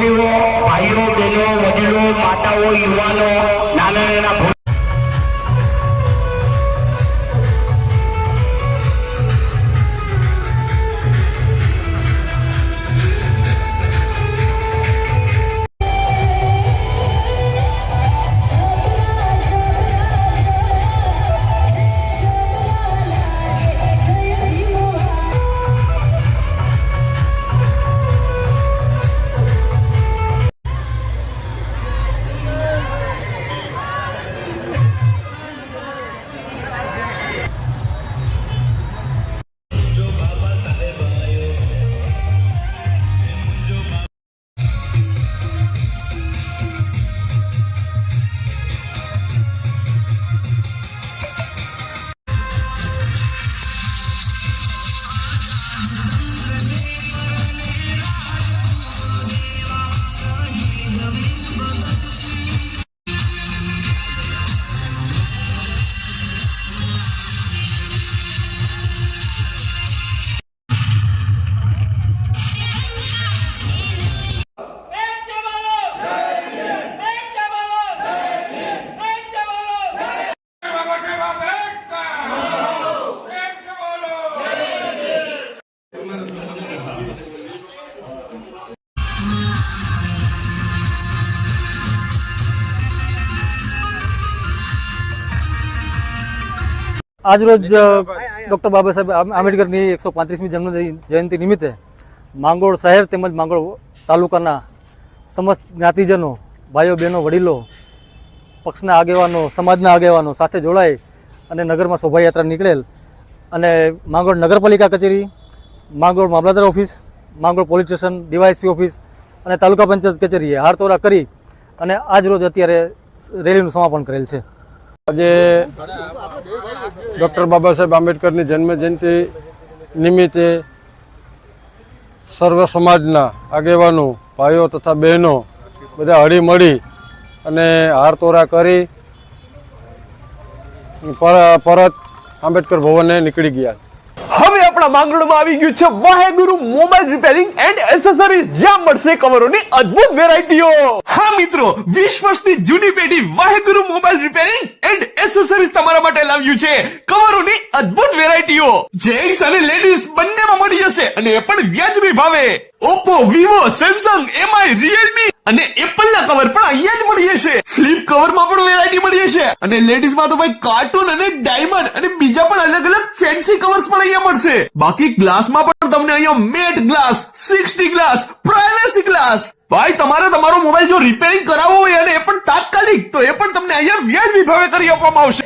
મુસ્લિમો ભાઈઓ બહેનો વડીલો માતાઓ યુવાનો નાના નાના આજરોજ ડૉક્ટર બાબા સાહેબ આંબેડકરની 135મી જન્મ જયંતિ નિમિત્તે માંગરોળ શહેર તેમજ માંગરોળ તાલુકાના સમસ્ત જ્ઞાતિજનો ભાઈઓ બહેનો વડીલો પક્ષના આગેવાનો સમાજના આગેવાનો સાથે જોડાઈ અને નગરમાં શોભાયાત્રા નીકળેલ અને માંગરોળ નગરપાલિકા કચેરી, માંગરોળ મામલતદાર office, Mangrol police station, DYSP office અને તાલુકા પંચાયત કચેરીએ હારતોરા કરી અને આજરોજ અત્યારે રેલીનું સમાપન કરેલ છે. આજે ડૉક્ટર બાબા સાહેબ આંબેડકરની જન્મજયંતિ નિમિત્તે સર્વ સમાજના આગેવાનો ભાઈઓ તથા બહેનો બધા હળીમળી અને હારતોરા કરી પરત આંબેડકર ભવને નીકળી ગયા. હવે આપણા માંગરોળમાં આવી ગયું છે વાહેગુરુ મોબાઈલ રિપેરિંગ એન્ડ એસેસરીઝ, જ્યાં મળશે કવરોની અદ્ભુત વેરાયટીઓ. હા મિત્રો, 20 વર્ષની જૂની પેઢી વાહેગુરુ મોબાઈલ રિપેરિંગ એન્ડ એસેસરીઝ તમારા માટે લાવ્યું છે કવરોની અદ્ભુત વેરાયટીઓ. જેન્ટ્સ અને લેડીઝ બંનેમાં મળી જશે અને એ પણ વ્યાજબી ભાવે. Oppo, Vivo, Samsung, MI, Realme અને એપલ ના કવર પણ અહીંયા જ મળી જશે. ફ્લિપ કવરમાં પણ વેરાયટી મળી જશે અને લેડીઝ માં તો ભાઈ કાર્ટૂન અને ડાયમંડ અને બીજા પણ અલગ અલગ ફેન્સી કવર્સ પણ અહીંયા મળશે. બાકી ગ્લાસમાં પણ તમને અહીંયા matte glass, 60 glass, privacy glass. ભાઈ તમારે તમારો મોબાઈલ જો રિપેરિંગ કરાવવો હોય અને એ પણ તાત્કાલિક, તો એ પણ તમને અહીંયા વ્યાજબી ભાવે કરી આપવામાં આવશે.